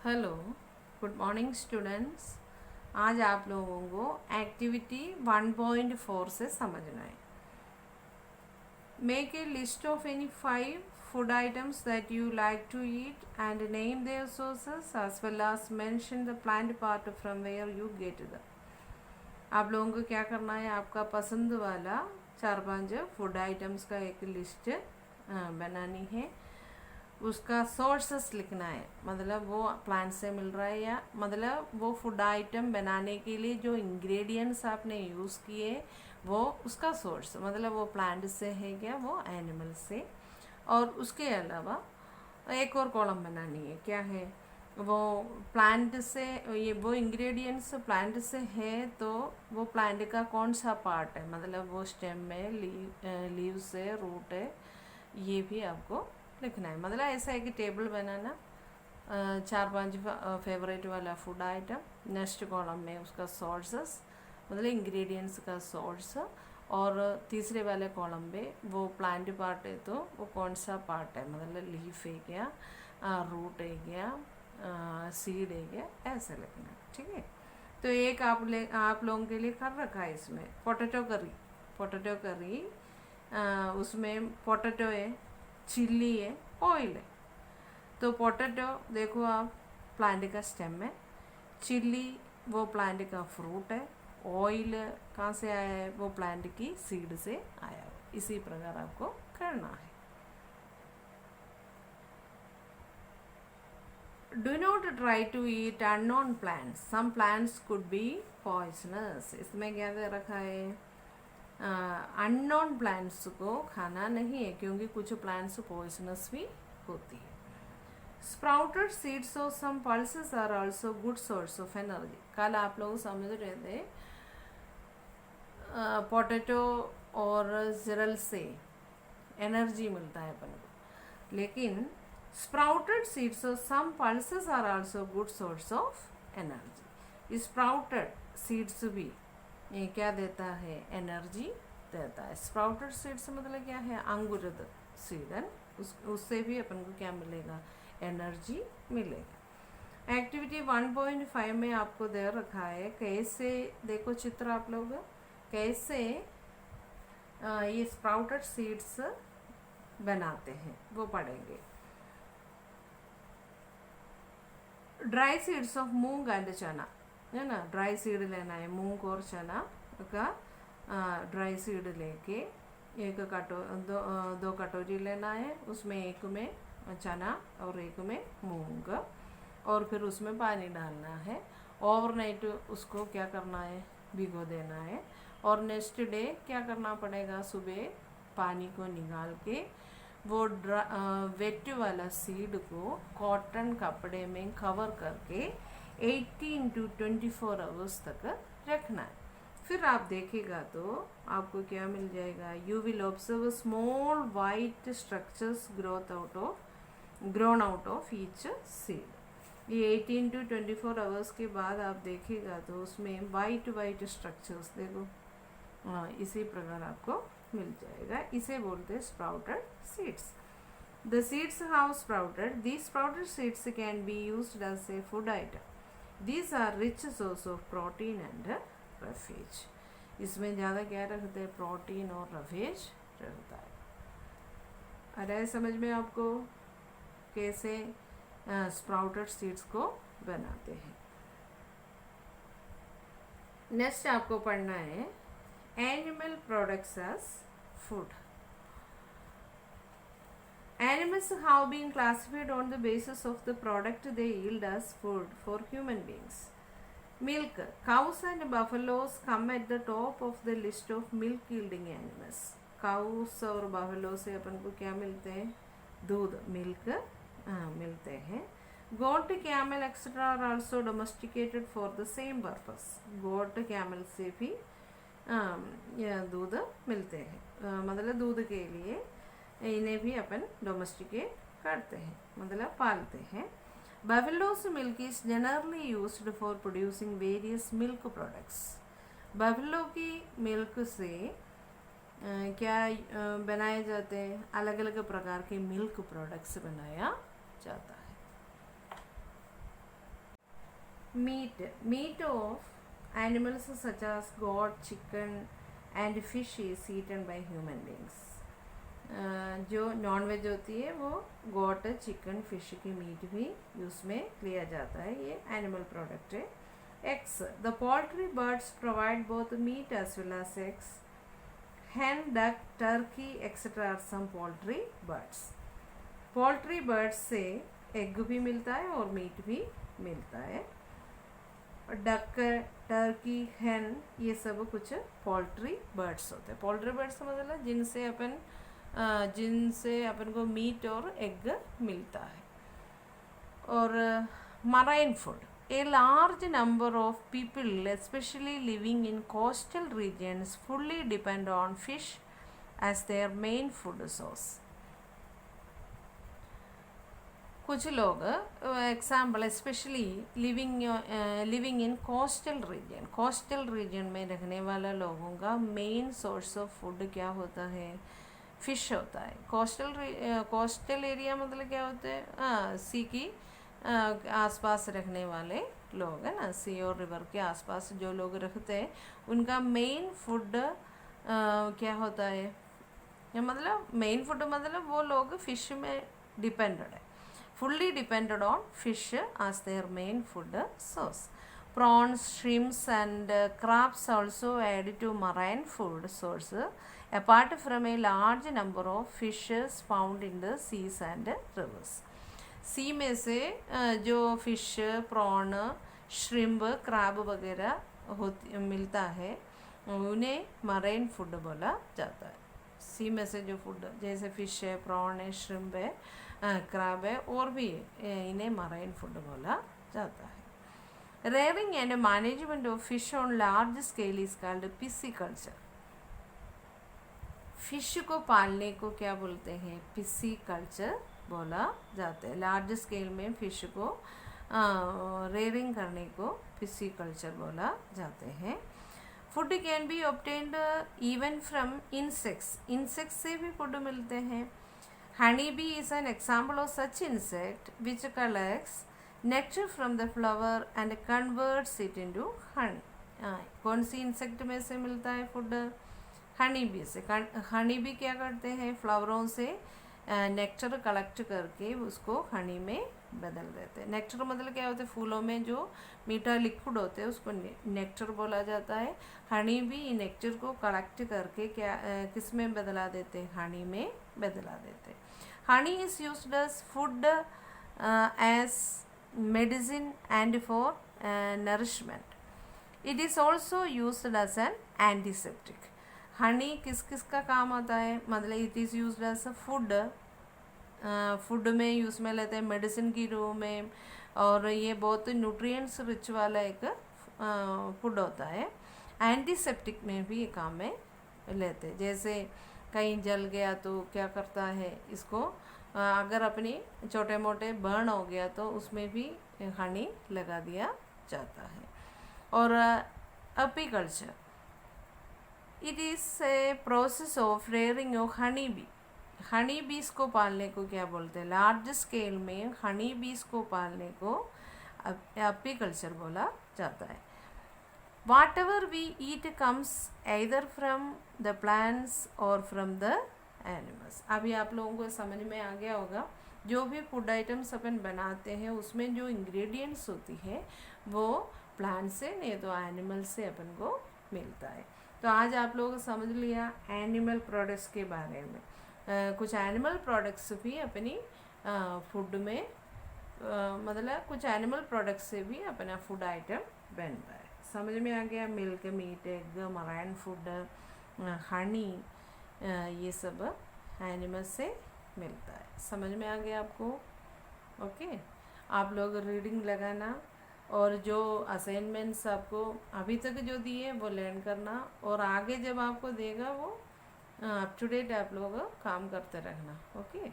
Hello, good morning students. आज आप लोगों को एक्टिविटी 1.4 से समझना है। Make a list of any 5 food items that you like to eat and name their sources as well as mention the plant part from where you get the. आप लोगों को क्या करना है, आपका पसंद वाला 4-5 फूड आइटम्स का एक लिस्ट बनानी है। उसका सोर्सेस लिखना है, मतलब वो प्लांट से मिल रहा है या मतलब वो फूड आइटम बनाने के लिए जो इंग्रेडिएंट्स आपने यूज़ किए वो उसका सोर्स, मतलब वो प्लांट से है क्या वो एनिमल से। और उसके अलावा एक और कॉलम बनानी है, क्या है वो प्लांट से, ये वो इंग्रेडिएंट्स प्लांट से है तो वो प्लांट का कौन सा पार्ट है, मतलब वो स्टेम है, लीव्स है, रूट है, ये भी आपको लिखना है। मतलब ऐसा है कि टेबल बनाना, 4-5 फेवरेट वाला फूड आइटम, नेक्स्ट कॉलम में उसका सोर्सेस मतलब इंग्रेडिएंट्स का सोर्स, और तीसरे वाले कॉलम में वो प्लांट पार्ट है तो वो कौन सा पार्ट है, मतलब लीफ है क्या, रूट है क्या, सीड है क्या, ऐसे लिखना है। ठीक है, तो एक आप लोगों के लिए कर रखा है इसमें पोटैटो करी, उसमें पोटैटो है, चिल्ली है, ऑयल है। तो पोटैटो देखो आप प्लांट का स्टेम है, चिल्ली वो प्लांट का फ्रूट है, ऑयल कहाँ से आया है, वो प्लांट की सीड से आया है। इसी प्रकार आपको करना है। Do not try to eat unknown plants, some plants could be poisonous. इसमें क्या दे रखा है, अननोन प्लांट्स को खाना नहीं है क्योंकि कुछ प्लांट्स पॉइजनस भी होती है। स्प्राउटेड सीड्स और some pulses are also good source of energy. कल आप लोग समझ रहे थे पोटैटो और जिरल से एनर्जी मिलता है अपन को, लेकिन स्प्राउटेड सीड्स और some pulses are also good source of energy. Sprouted seeds भी ये क्या देता है, एनर्जी देता है। स्प्राउटेड सीड्स मतलब क्या है, अंकुरित सीड है, उससे भी अपन को क्या मिलेगा, एनर्जी मिलेगा। एक्टिविटी 1.5 में आपको दे रखा है कैसे, देखो चित्र आप लोग कैसे ये स्प्राउटेड सीड्स बनाते हैं वो पढ़ेंगे। Dry seeds of moong and चना, है ना, ड्राई सीड लेना है, मूंग और चना का ड्राई सीड लेके एक दो कटोरी लेना है, उसमें एक में चना और एक में मूंग, और फिर उसमें पानी डालना है। ओवरनाइट उसको क्या करना है, भिगो देना है, और नेक्स्ट डे क्या करना पड़ेगा, सुबह पानी को निकाल के वो वेट वाला सीड को कॉटन कपड़े में कवर करके 18 to 24 आवर्स तक रखना है। फिर आप देखेगा तो आपको क्या मिल जाएगा, you will observe small white structures grown out of each seed. ये 18 to 24 आवर्स के बाद आप देखेगा तो उसमें वाइट स्ट्रक्चर्स देखो, इसी प्रकार आपको मिल जाएगा। इसे बोलते हैं sprouted seeds. The seeds how sprouted, these sprouted seeds can be used as a food item. These are rich source of protein and roughage. इसमें ज़्यादा क्या रखते हैं, प्रोटीन और रफेज रहता है। अरे समझ में आपको कैसे स्प्राउटेड सीड्स को बनाते हैं। नेक्स्ट आपको पढ़ना है animal products as food. Animals have been classified on the basis of the product they yield as food for human beings. Milk. Cows and buffaloes come at the top of the list of milk yielding animals. Cows और buffalo से अपन को क्या मिलते हैं, दूध, milk मिलते हैं। Goat, camel, etc. are also domesticated for the same purpose. Goat, camel से भी दूध मिलते हैं, मतलब दूध के लिए इन्हें भी अपन डोमेस्टिकेट करते हैं, मतलब पालते हैं। Buffaloes milk is generally used for producing various milk products. Buffalo की मिल्क से क्या बनाए जाते हैं, अलग अलग प्रकार के मिल्क प्रोडक्ट्स बनाया जाता है। Meat of animals such as goat, chicken and fish is eaten by human beings. जो नॉन वेज होती है वो गोट, चिकन, फिश की मीट भी यूज़ में लिया जाता है, ये एनिमल प्रोडक्ट है. Eggs. The poultry birds provide both meat as well as eggs. Hen, duck, turkey, etc. are some poultry birds. Poultry birds से एग भी मिलता है और मीट भी मिलता है. डक, टर्की, hen ये सब कुछ पोल्ट्री बर्ड्स होते हैं. पोल्ट्री बर्ड्स मतलब जिनसे अपन को मीट और एग मिलता है. और marine food. A large number of people, especially living in coastal regions, fully depend on fish as their main food source. कुछ लोग example specially living in coastal region में रहने वाला लोगों का मेन सोर्स ऑफ फूड क्या होता है? फिश होता है. कोस्टल एरिया मतलब क्या होता है? सी की आसपास रहने वाले लोग है ना, सी और रिवर के आसपास जो लोग रहते हैं उनका मेन फूड क्या होता है? मतलब मेन फूड मतलब वो लोग फिश में डिपेंडेड है, fully depended on fish as their main food source. Prawns, shrimps and crabs also added to marine food source apart from a large number of fishes found in the seas and rivers. सी में से जो fish, prawn, shrimp, crab वगैरह मिलता है उन्हें marine food बोला जाता है. सी में से जो फूड जैसे फिश है, प्रॉन है, श्रिम्प है, क्रैब है और भी इन्हें मरीन फूड बोला जाता है. Rearing and management of fish on large scale is called pisciculture. Fish को पालने को क्या बोलते हैं? पिस्सीकल्चर बोला जाता है. लार्ज स्केल में फिश को रेयरिंग करने को पिस्सीकल्चर बोला जाते हैं. Food can be obtained even from insects से भी फूड मिलते हैं. Honey bee is an example of such insect which collects nectar from the flower and converts it into Honey. कौन सी इंसेक्ट में से मिलता है फूड? हनी बी से. हनी बी क्या करते हैं? फ्लावरों से नेक्टर कलेक्ट करके उसको हनी में बदल देते हैं. नेक्टर मतलब क्या होता है? फूलों में जो मीठा लिक्विड होते हैं उसको नेक्टर बोला जाता है. हनी भी नेक्टर को कलेक्ट करके क्या किस में बदला देते हैं? हनी में बदला देते हैं. Honey is used as food as medicine and for nourishment. It is also used as an antiseptic. Honey किस किस का काम आता है? मतलब it is used as a food में यूज़ में लेते हैं, मेडिसिन की रूप में, और ये बहुत न्यूट्रिएंट्स रिच वाला एक फूड होता है. एंटीसेप्टिक में भी ये काम में लेते हैं. जैसे कहीं जल गया तो क्या करता है इसको, अगर अपनी छोटे मोटे बर्न हो गया तो उसमें भी हनी लगा दिया जाता है. और apiculture. It is a process of rearing of honey bee. Honey bees को पालने को क्या बोलते हैं? लार्ज स्केल में हनी बीज को पालने को अपीकल्चर बोला जाता है. Whatever we eat comes either from the plants और फ्रॉम द एनिमल्स. अभी आप लोगों को समझ में आ गया होगा, जो भी फूड आइटम्स अपन बनाते हैं उसमें जो इंग्रेडिएंट्स होती है वो प्लांट से नहीं तो एनिमल से अपन को मिलता है. तो आज आप लोगों को समझ लिया एनिमल प्रोडक्ट्स के बारे में. कुछ एनिमल प्रोडक्ट्स भी अपनी फूड में मतलब कुछ एनिमल प्रोडक्ट्स से भी अपना फूड आइटम बनता है. समझ में आ गया? Milk, meat, egg, marine food, honey, ये सब एनिमल से मिलता है. समझ में आ गया आपको? ओके. आप लोग रीडिंग लगाना और जो असाइनमेंट्स आपको अभी तक जो दिए वो लर्न करना, और आगे जब आपको देगा वो अप टू डेट आप लोग काम करते रहना. ओके.